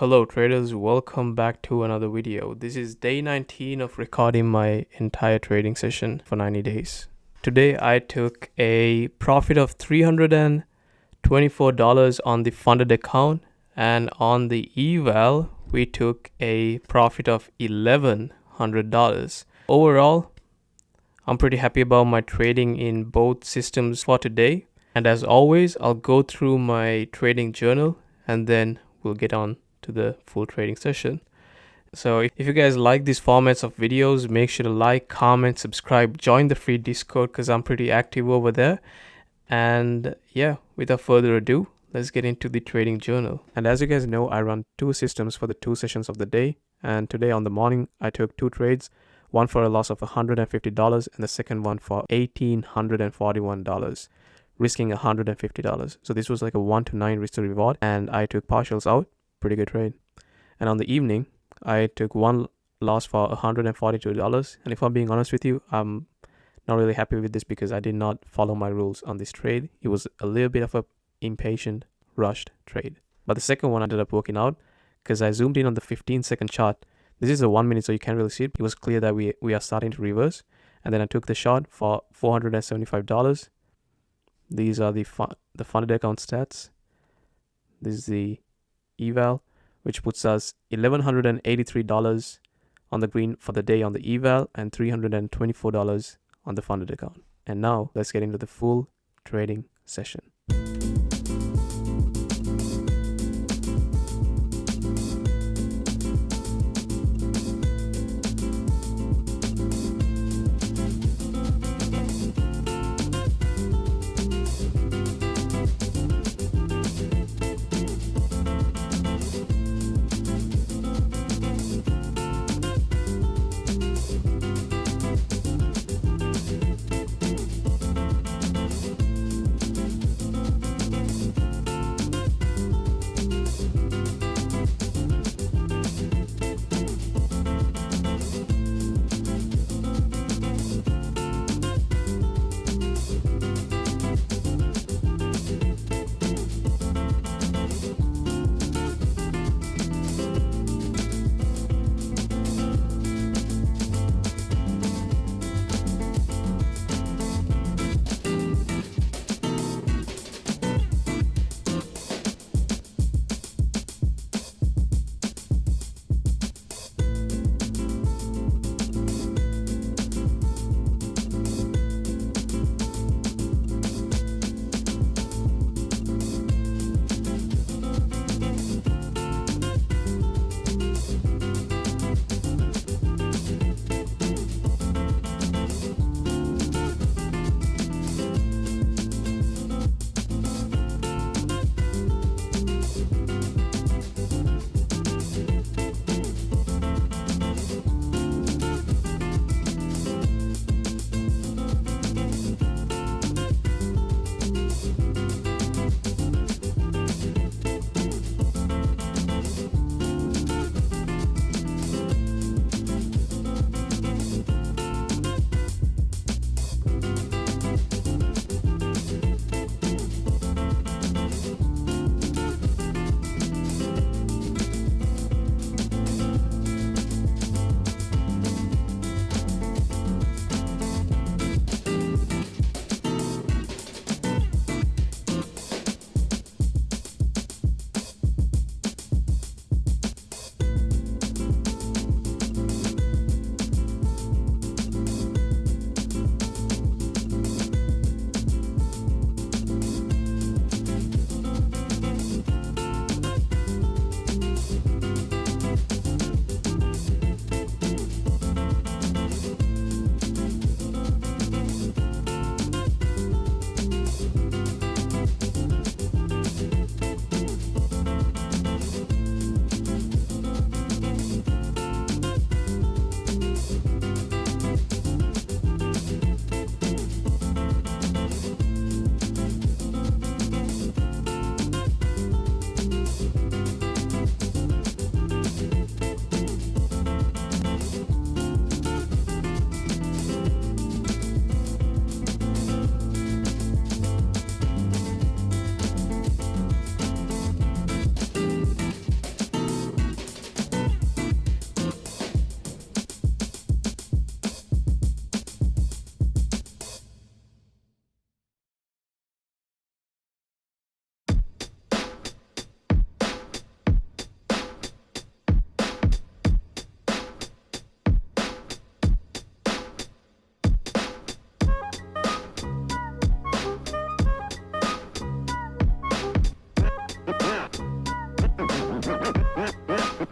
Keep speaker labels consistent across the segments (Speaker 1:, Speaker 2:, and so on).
Speaker 1: Hello traders, welcome back to another video. This is day 19 of recording my entire trading session for 90 days. Today I took a profit of $324 on the funded account, and on the eval we took a profit of $1,100. Overall, I'm pretty happy about my trading in both systems for today. And as always, I'll go through my trading journal and then we'll get on to the full trading session. So if you guys like these formats of videos, make sure to like, comment, subscribe, join the free Discord because I'm pretty active over there. And yeah, without further ado, let's get into the trading journal. And as you guys know, I run two systems for the two sessions of the day. And today on the morning, I took two trades, one for a loss of $150 and the second one for $1,841. Risking $150. So this was like a 1 to 9 risk to reward, and I took partials out. Pretty good trade. And on the evening, I took one loss for $142. And if I'm being honest with you, I'm not really happy with this because I did not follow my rules on this trade. It was a little bit of a impatient, rushed trade. But the second one ended up working out because I zoomed in on the 15-second chart. This is a 1 minute, so you can't really see it. It was clear that we are starting to reverse. And then I took the shot for $475. These are the funded account stats. This is the eval, which puts us $1,183 on the green for the day on the eval and $324 on the funded account. And now let's get into the full trading session.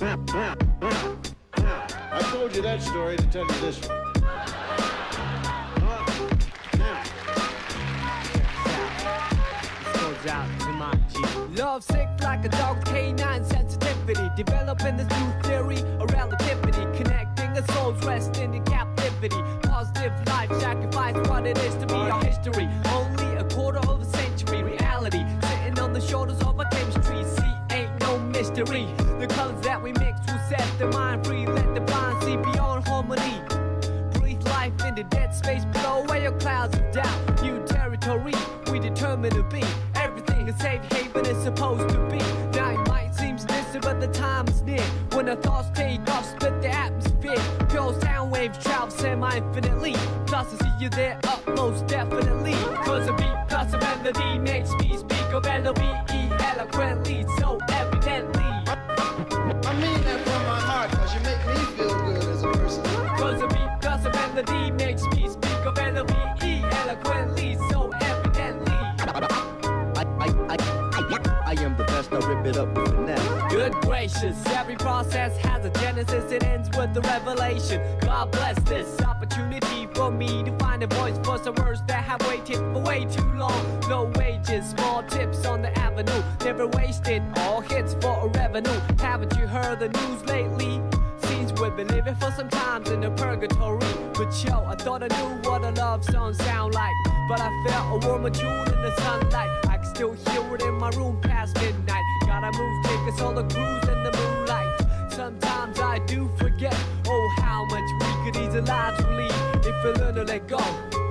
Speaker 2: I told you that story to tell you this one.
Speaker 3: Out to my G. Love sick like a dog with canine sensitivity. Developing this new theory of relativity. Connecting a soul's resting in captivity. Positive life sacrifice what it is to be our history. Only a quarter of a century reality. Sitting on the shoulders of our chemistry. See, ain't no mystery. The colors that we mix will set the mind free. Let the blind see beyond harmony. Breathe life in the dead space below where your clouds of doubt. New territory we determine to be. Everything a safe haven is supposed to be. Now it might seem distant, but the time is near. When the thoughts take off, split the atmosphere. Pure sound waves travel semi-infinitely. Plus I see you there up most definitely. Cause a beat plus a melody makes me speak of L-O-V-E eloquently, so evidently.
Speaker 2: I mean that from my heart, cause you make me feel good as a person.
Speaker 3: Cause a beat plus a melody makes me speak of L-O-V-E eloquently, so evidently.
Speaker 4: I am the best, I rip it up with finesse.
Speaker 3: Good gracious, every process has a genesis, it ends with the revelation. God bless this opportunity for me to find a voice for some words that have waited for way too long. No wages, small tips on the avenue, never wasted, all hits for a revenue. Haven't you heard the news lately? Seems we've been living for some times in a purgatory. But yo, I thought I knew what a love song sound like, but I felt a warmer tune in the sunlight. I can still hear it in my room past midnight. Gotta move, take us on a cruise in the moonlight. Sometimes I do forget, oh how much we could ease lives we lead if we learn to let go.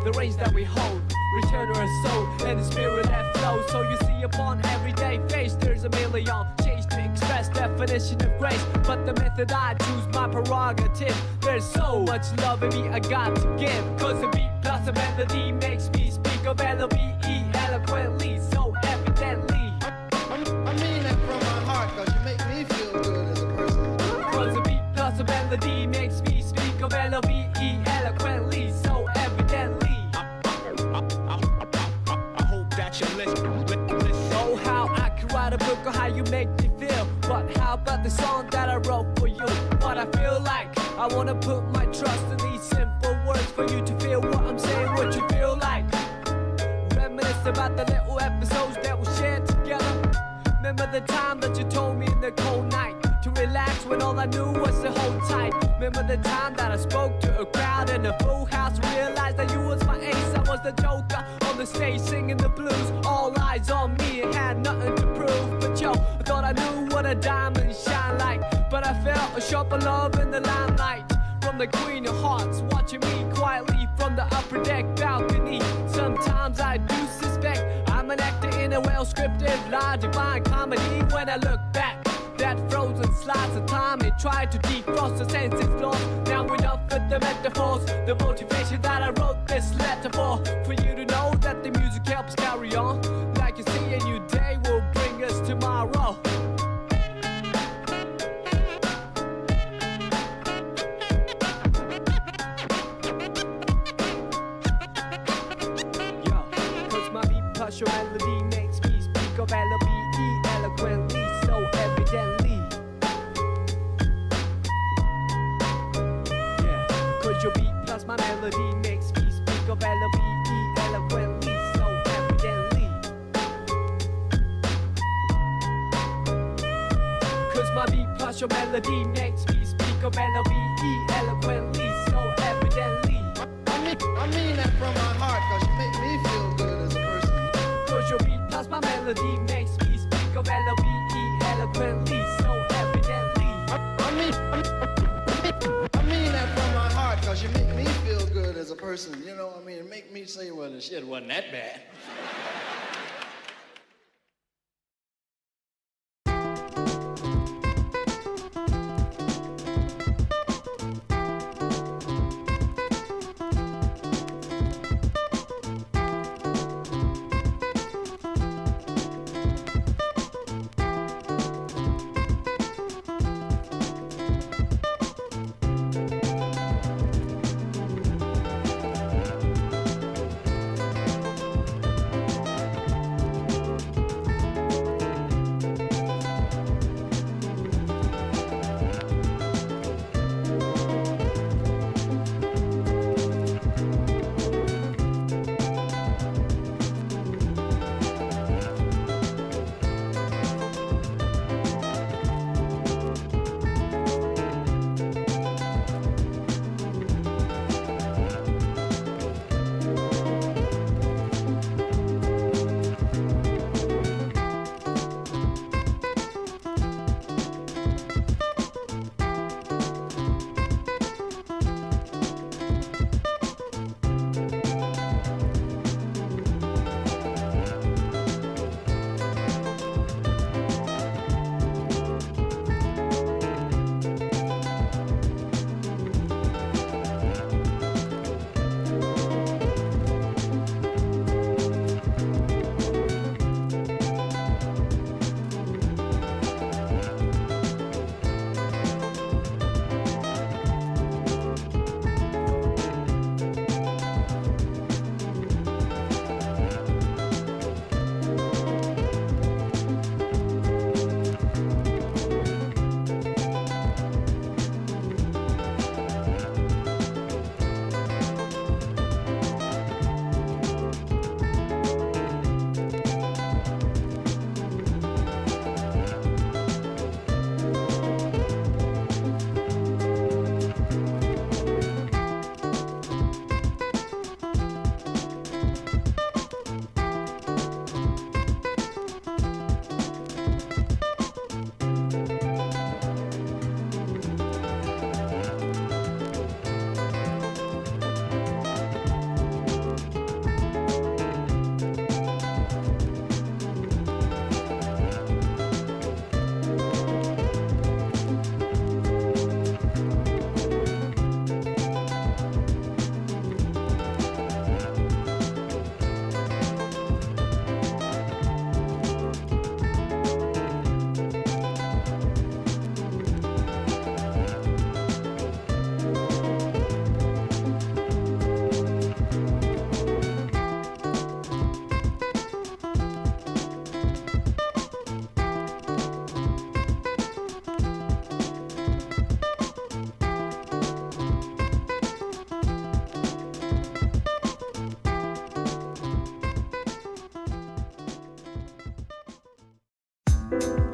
Speaker 3: The reins that we hold, return to our soul and the spirit that flows. So you see upon everyday face there's a million shades to express definition of grace. But the method I choose, my prerogative. There's so much love in me I got to give. Cause a beat plus a melody makes me speak of L-O-V-E eloquently, so evidently.
Speaker 2: I mean that from my heart, cause you make me feel good as a person.
Speaker 3: Cause a beat plus a melody makes me speak of L-O-V-E eloquently, so evidently.
Speaker 5: I hope that you listen.
Speaker 3: Oh, how I could write a book on how you make me feel. But how about the song that I wrote for you? What I feel like, I wanna put my trust in these simple words for you to feel what I'm saying, what you feel like. Reminisce about the little episodes that we shared together. Remember the time that you told me in the cold night to relax when all I knew was to hold tight. Remember the time that I spoke to a crowd in a full house, realized that you was my ace, I was the joker on the stage singing the blues. All eyes on me and had nothing to prove. But yo, I thought I knew what a diamond shine like, but I felt a sharper love in the limelight from the Queen of Hearts, watching me quietly from the upper deck balcony. Sometimes I do suspect I'm an actor in a well-scripted, large divine comedy. When I look back, that frozen slice of time, it tried to defrost the senses lost. Now enough with the metaphors, the motivation that I wrote this letter for you to know that the music helps carry on. Like you see, a new day will bring us tomorrow. Cause your melody makes me speak of L-O-V-E eloquently, so evidently. Yeah, cause your beat plus my melody makes me speak of L-O-V-E eloquently, so evidently. Cause my beat plus your melody makes me speak of L-O-V-E eloquently, so evidently.
Speaker 2: I mean that from my heart, cause you make me feel good as a person.
Speaker 3: Cause your beat plus my melody makes me speak of L-O-V-E eloquently, so evidently.
Speaker 2: I mean that from my heart, cause you make me feel good as a person. You know, I mean, make me say, well, the shit wasn't that bad.
Speaker 3: you.